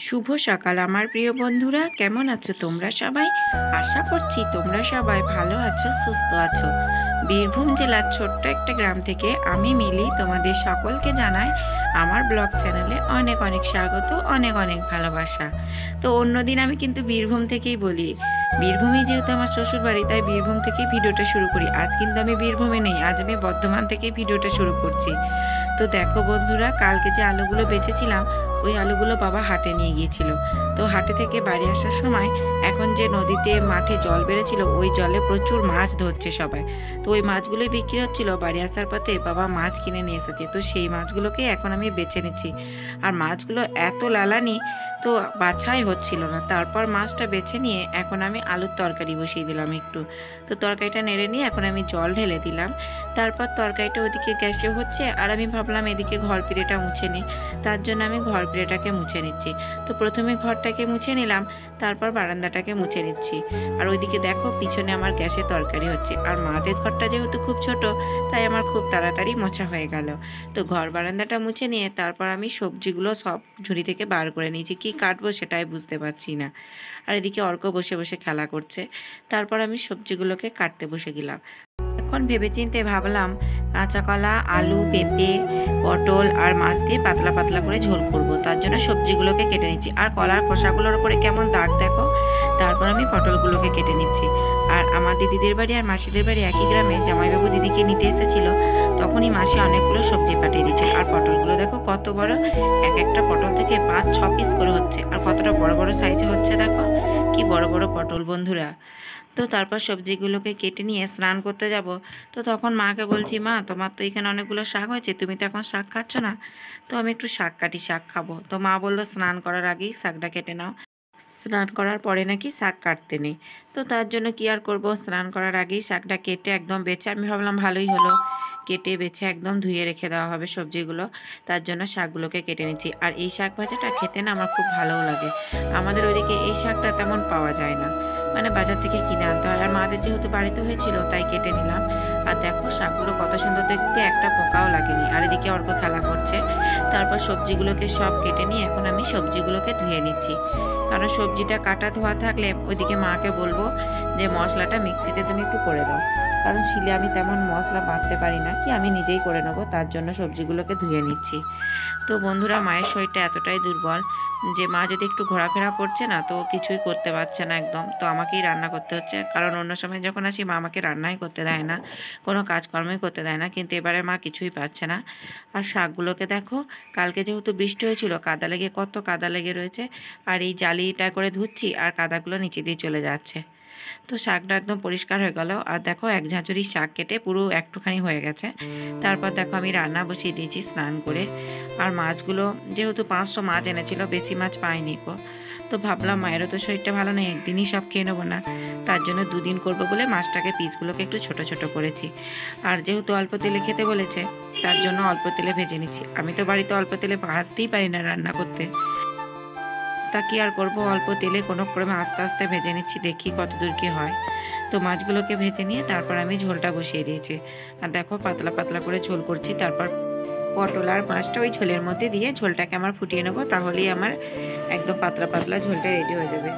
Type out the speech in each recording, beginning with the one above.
শুভ সকাল আমার প্রিয় বন্ধুরা, কেমন আছো তোমরা সবাই? আশা করছি তোমরা সবাই ভালো আছো, সুস্থ আছো। বীরভূম জেলার ছোট্ট একটা গ্রাম থেকে আমি মিলি তোমাদের সকলকে জানাই আমার ব্লগ চ্যানেলে অনেক অনেক স্বাগত, অনেক অনেক ভালোবাসা। তো অন্যদিন আমি কিন্তু বীরভূম থেকেই বলি, বীরভূমে যেহেতু আমার শ্বশুর বাড়ি, তাই বীরভূম থেকেই ভিডিওটা শুরু করি। আজ কিন্তু আমি বীরভূমে নেই, আজ আমি বর্ধমান থেকে ভিডিওটা শুরু করছি। তো দেখো বন্ধুরা, কালকে যে আলুগুলো বেচেছিলাম ওই আলুগুলো বাবা হাটে নিয়ে গিয়েছিল। তো হাটে থেকে বাড়ি আসার সময় এখন যে নদীতে মাঠে জল বেড়েছিল ওই জলে প্রচুর মাছ ধরছে সবাই। তো ওই মাছগুলোই বিক্রি হচ্ছিল। বাড়ি আসার পথে বাবা মাছ কিনে নিয়ে এসেছে, তো সেই মাছগুলোকে এখন আমি বেছে নিচ্ছি। আর মাছগুলো এত লালানি, তো বাছাই হচ্ছিল না। তারপর মাছটা বেছে নিয়ে এখন আমি আলুর তরকারি বসিয়ে দিলাম একটু। তো তরকারিটা নেড়ে নিয়ে এখন আমি জল ঢেলে দিলাম। তারপর তরকারিটা ওদিকে গ্যাসে হচ্ছে আর আমি ভাবলাম এদিকে ঘর পিড়েটা মুছে নিই। তার জন্য আমি ঘর পিড়েটাকে মুছে নিচ্ছি। তো প্রথমে ঘরটাকে মুছে নিলাম, তারপর বারান্দাটাকে মুছে নিচ্ছি। আর ওইদিকে দেখো পিছনে আমার গ্যাসে তরকারি হচ্ছে। আর মাদের ঘরটা যেহেতু খুব ছোট, তাই আমার খুব তাড়াতাড়ি মোছা হয়ে গেল। তো ঘর বারান্দাটা মুছে নিয়ে তারপর আমি সবজিগুলো সব ঝুড়ি থেকে বার করে নিয়েছি। কি কাটবো সেটাই বুঝতে পারছি না। আর এদিকে অর্ক বসে বসে খেলা করছে। তারপর আমি সবজিগুলোকে কাটতে বসে গেলাম। এখন ভেবেচিন্তে ভাবলাম কাঁচা কলা, আলু, পেঁপে, পটল আর মাছ দিয়ে পাতলা পাতলা করে ঝোল করব। তার জন্য সবজিগুলোকে কেটে নিচ্ছি। আর কলার খোসাগুলোর উপরে কেমন দাগ দেখো। তারপর আমি পটলগুলোকে কেটে নিচ্ছি। আর আমার দিদিদের বাড়ি আর মাসিদের বাড়ি একই গ্রামে। জামাইবাবু দিদিকে নিতে এসেছিল, তখনই মাসি অনেকগুলো সবজি পাঠিয়ে দিচ্ছে। আর পটলগুলো দেখো কত বড়, এক একটা পটল থেকে 5-6 পিস করে হচ্ছে। আর কতটা বড় বড় সাইজে হচ্ছে দেখো, কি বড় বড় পটল বন্ধুরা। তো তারপর সবজিগুলোকে কেটে নিয়ে স্নান করতে যাব। তো তখন মাকে বলছি, মা তোমার তো এখানে অনেকগুলো শাক হয়েছে, তুমি তো এখন শাক খাচ্ছ না, তো আমি একটু শাক কাটি, শাক খাবো। তো মা বললো স্নান করার আগেই শাকটা কেটে নাও, স্নান করার পরে নাকি শাক কাটতে নেই। তো তার জন্য কি আর করব, স্নান করার আগেই শাকটা কেটে একদম বেছে, আমি ভাবলাম ভালোই হলো, কেটে বেছে একদম ধুয়ে রেখে দেওয়া হবে সবজিগুলো। তার জন্য শাকগুলোকে কেটে নিচ্ছি। আর এই শাক ভাজাটা খেতে না আমার খুব ভালোও লাগে। আমাদের ওইদিকে এই শাকটা তেমন পাওয়া যায় না, মানে বাজার থেকে কিনে আনতে হয়। আর মাদের যেহেতু বাড়িতে হয়েছিল তাই কেটে নিলাম। আর দেখো শাকগুলো কত সুন্দর দেখতে, একটা পোকাও লাগেনি। আর এদিকে অর্ক খেলা করছে। তারপর সবজিগুলোকে সব কেটে নিয়ে এখন আমি সবজিগুলোকে ধুয়ে নিচ্ছি। কারণ সবজিটা কাটা ধোয়া থাকলে ওইদিকে মাকে বলবো যে মশলাটা মিক্সিতে তুমি একটু করে দাও, কারণ শিলে আমি তেমন মশলা বাঁধতে পারি না, কি আমি নিজেই করে নেবো। তার জন্য সবজিগুলোকে ধুয়ে নিচ্ছি। তো বন্ধুরা, মায়ের শরীরটা এতটাই দুর্বল যে মা যদি একটু ঘোরাফেরা করছে না তো কিছুই করতে পারছে না একদম। তো আমাকেই রান্না করতে হচ্ছে, কারণ অন্য সময় যখন আসি মা আমাকে রান্নাই করতে দেয় না, কোনো কাজকর্মই করতে দেয় না। কিন্তু এবারে মা কিছুই পারছে না। আর শাকগুলোকে দেখো, কালকে যেহেতু বৃষ্টি হয়েছিল কাদা লেগে, কত কাদা লেগে রয়েছে। আর এই জালিটা করে ধুচ্ছি আর কাদাগুলো নিচে দিয়ে চলে যাচ্ছে। তো শাকটা একদম পরিষ্কার হয়ে গেল। আর দেখো এক ঝাঁঝরি শাক কেটে পুরো একটুখানি হয়ে গেছে। তারপর দেখো আমি রান্না বসিয়ে দিয়েছি স্নান করে। আর মাছগুলো যেহেতু 500 মাছ এনেছিল, বেশি মাছ পাইনি গো। তো ভাবলাম মায়েরও তো শরীরটা ভালো নেই, একদিনই সব খেয়ে নেবো না। তার জন্য 2 দিন করবো বলে মাছটাকে পিসগুলোকে একটু ছোট ছোট করেছি। আর যেহেতু অল্প তেলে খেতে বলেছে, তার জন্য অল্প তেলে ভেজে নিচ্ছি। আমি তো বাড়িতে অল্প তেলে ভাজতেই পারি না রান্না করতে, তা কি আর করবো, অল্প তেলে কোনো ক্রমে আস্তে আস্তে ভেজে নিচ্ছি, দেখি কতদূর কি হয়। তো মাছগুলোকে ভেজে নিয়ে তারপর আমি ঝোলটা বসিয়ে দিয়েছি। আর দেখো পাতলা পাতলা করে ঝোল করছি। তারপর পটল আর মাছটা ওই ঝোলের মধ্যে দিয়ে ঝোলটাকে আমার ফুটিয়ে নেবো, তাহলেই আমার একদম পাতলা পাতলা ঝোলটা রেডি হয়ে যাবে।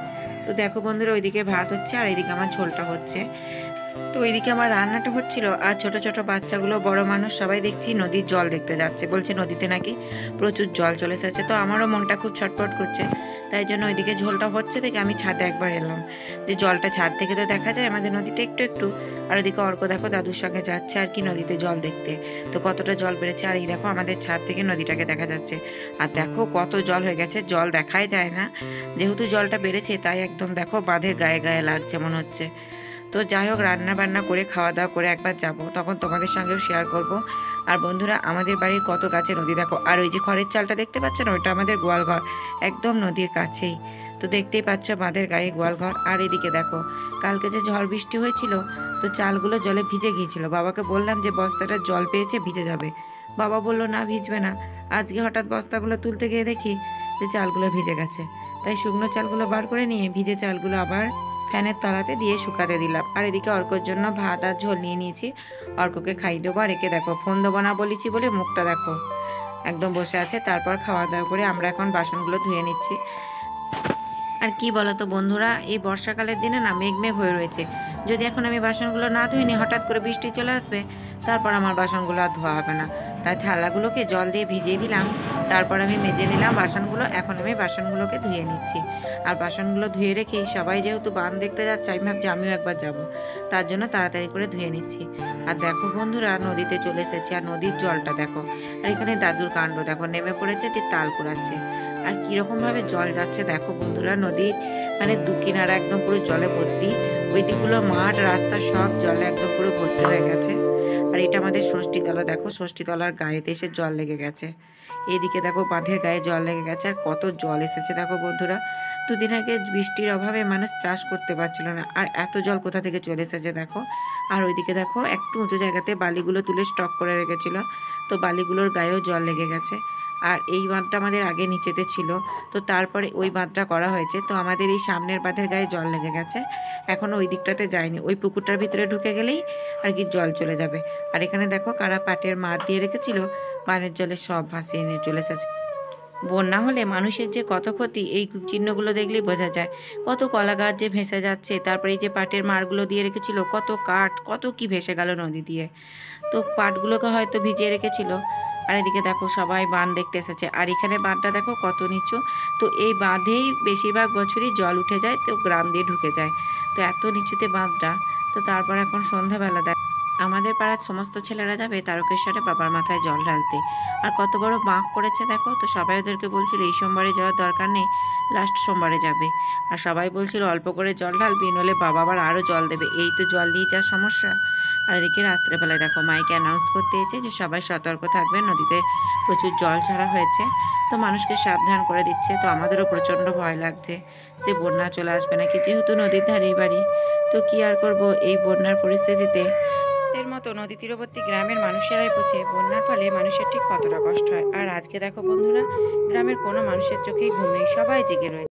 তো দেখো বন্ধুরা, ওইদিকে ভাত হচ্ছে আর এদিকে আমার ঝোলটা হচ্ছে। তো ওইদিকে আমার রান্নাটা হচ্ছিল আর ছোট ছোট বাচ্চাগুলো, বড় মানুষ সবাই দেখছি নদীর জল দেখতে যাচ্ছে, বলছে নদীতে নাকি প্রচুর জল চলে এসেছে। তো আমারও মনটা খুব ছটফট করছে, তাই জন্য ওইদিকে ঝোলটা হচ্ছে থেকে আমি ছাদে একবার এলাম, যে জলটা ছাদ থেকে তো দেখা যায় আমাদের নদীটা একটু একটু। আর ওইদিকে অর্ক দেখো দাদুর সঙ্গে যাচ্ছে আর কি নদীতে জল দেখতে, তো কতটা জল বেড়েছে। আর এই দেখো আমাদের ছাদ থেকে নদীটাকে দেখা যাচ্ছে। আর দেখো কত জল হয়ে গেছে, জল দেখাই যায় না, যেহেতু জলটা বেড়েছে তাই একদম দেখো বাঁধের গায়ে গায়ে লাগছে মনে হচ্ছে। তো যাই হোক, রান্না বান্না করে খাওয়া দাওয়া করে একবার যাব, তখন তোমাদের সঙ্গেও শেয়ার করব। আর বন্ধুরা, আমাদের বাড়ির কত গাছে নদী দেখো। আর ওই যে খড়ের চালটা দেখতে পাচ্ছেন, ওইটা আমাদের গোয়াল ঘর, একদম নদীর কাছেই। তো দেখতেই পাচ্ছ বাঁধের গায়ে গোয়াল ঘর। আর এদিকে দেখো কালকে যে ঝড় বৃষ্টি হয়েছিল, তো চালগুলো জলে ভিজে গিয়েছিল। বাবাকে বললাম যে বস্তাটা জল পেয়েছে, ভিজে যাবে। বাবা বলল না, ভিজবে না। আজকে হঠাৎ বস্তাগুলো তুলতে গিয়ে দেখি যে চালগুলো ভিজে গেছে। তাই শুকনো চালগুলো বার করে নিয়ে ভিজে চালগুলো আবার ফ্যানের তলাতে দিয়ে শুকাতে দিলাম। আর এদিকে অর্কর জন্য ভাত আর ঝোল নিয়ে নিয়েছি, অর্ককে খাইয়ে দেবো। আর একে দেখো ফোন দেবো না বলেছি বলে মুখটা দেখো একদম বসে আছে। তারপর খাওয়া দাওয়া করে আমরা এখন বাসনগুলো ধুয়ে নিচ্ছি। আর কি বলতো বন্ধুরা, এই বর্ষাকালের দিনে না মেঘ মেঘ হয়ে রয়েছে। যদি এখন আমি বাসনগুলো না ধুইনি, হঠাৎ করে বৃষ্টি চলে আসবে, তারপর আমার বাসনগুলো আর ধোয়া হবে না। তাই থালাগুলোকে জল দিয়ে ভিজিয়ে দিলাম, তারপর আমি মেজে নিলাম বাসনগুলো। এখন আমি বাসনগুলোকে ধুয়ে নিচ্ছি। আর বাসনগুলো ধুয়ে রেখেই সবাই যেহেতু বান দেখতে যাচ্ছে, আমি ভাবছি আমিও একবার যাব, তার জন্য তাড়াতাড়ি করে ধুয়ে নিচ্ছি। আর দেখো বন্ধুরা, নদীতে চলে এসেছি, আর নদীর জলটা দেখো। আর এখানে দাদুর কাণ্ড দেখো, নেমে পড়েছে, দিয়ে তাল কুড়াচ্ছে। আর কীরকমভাবে জল যাচ্ছে দেখো বন্ধুরা, নদীর মানে দু কিনারা একদম পুরো জলে ভর্তি। ওই দিকগুলো মাঠ, রাস্তা সব জলে একদম পুরো ভর্তি হয়ে গেছে। আর এটা আমাদের ষষ্ঠীতলা, দেখো ষষ্ঠীতলার গায়েতে এসে জল লেগে গেছে। এইদিকে দেখো বাঁধের গায়ে জল লেগে গেছে, আর কত জল এসেছে দেখো বন্ধুরা। দুদিন আগে বৃষ্টির অভাবে মানুষ চাষ করতে পারছিল না, আর এত জল কোথা থেকে চলে এসেছে দেখো। আর ওইদিকে দেখো একটু উঁচু জায়গাতে বালিগুলো তুলে স্টক করে রেখেছিল, তো বালিগুলোর গায়েও জল লেগে গেছে। আর এই বাঁধটা আমাদের আগে নিচেতে ছিল, তো তারপরে ওই বাঁধটা করা হয়েছে, তো আমাদের এই সামনের বাঁধের গায়ে জল লেগে গেছে। এখনও ওই দিকটাতে যায়নি, ওই পুকুরটার ভিতরে ঢুকে গেলেই আর কি জল চলে যাবে। আর এখানে দেখো কারা পাটের মাছ দিয়ে রেখেছিল, বানের জলে সব ভাসিয়ে নিয়ে চলে এসেছে। বন্যা হলে মানুষের যে কত ক্ষতি, এই চিহ্নগুলো দেখলেই বোঝা যায়। কত কলা গাছ যে ভেসে যাচ্ছে, তারপরে এই যে পাটের মারগুলো দিয়ে রেখেছিল, কত কাঠ, কত কি ভেসে গেল নদী দিয়ে। তো পাটগুলোকে হয়তো ভিজিয়ে রেখেছিল। আর এদিকে দেখো সবাই বাঁধ দেখতে এসেছে, আর এখানে বাঁধটা দেখো কত নিচু। তো এই বাঁধেই বেশিরভাগ বছরই জল উঠে যায়, তো গ্রাম দিয়ে ঢুকে যায়। তো এত নিচুতে বাঁধটা। তো তারপর এখন সন্ধ্যাবেলা দেখ, আমাদের পাড়ার সমস্ত ছেলেরা যাবে তারকেশ্বরে বাবার মাথায় জল ঢালতে। আর কত বড় বাঁক করেছে দেখো। তো সবাই ওদেরকে বলছিল এই সোমবারে যাওয়ার দরকার নেই, লাস্ট সোমবারে যাবে। আর সবাই বলছিল অল্প করে জল ঢালবি, নইলে বাবা আবার আরও জল দেবে, এই তো জল নিয়ে যা সমস্যা। আর এদিকে রাত্রেবেলায় দেখো মাইকে অ্যানাউন্স করতে এসেছে যে সবাই সতর্ক থাকবেন, নদীতে প্রচুর জল ছাড়া হয়েছে, তো মানুষকে সাবধান করে দিচ্ছে। তো আমাদেরও প্রচণ্ড ভয় লাগছে যে বন্যা চলে আসবে নাকি, যেহেতু নদীর ধারেই বাড়ি। তো কি আর করব এই বন্যার পরিস্থিতিতে। এর মতো নদী তীরবর্তী গ্রামের মানুষেরাই বোঝে বন্যার ফলে মানুষের ঠিক কতটা কষ্ট হয়। আর আজকে দেখো বন্ধুরা, গ্রামের কোনো মানুষের চোখেই ঘুম নেই, সবাই জেগে রয়েছে।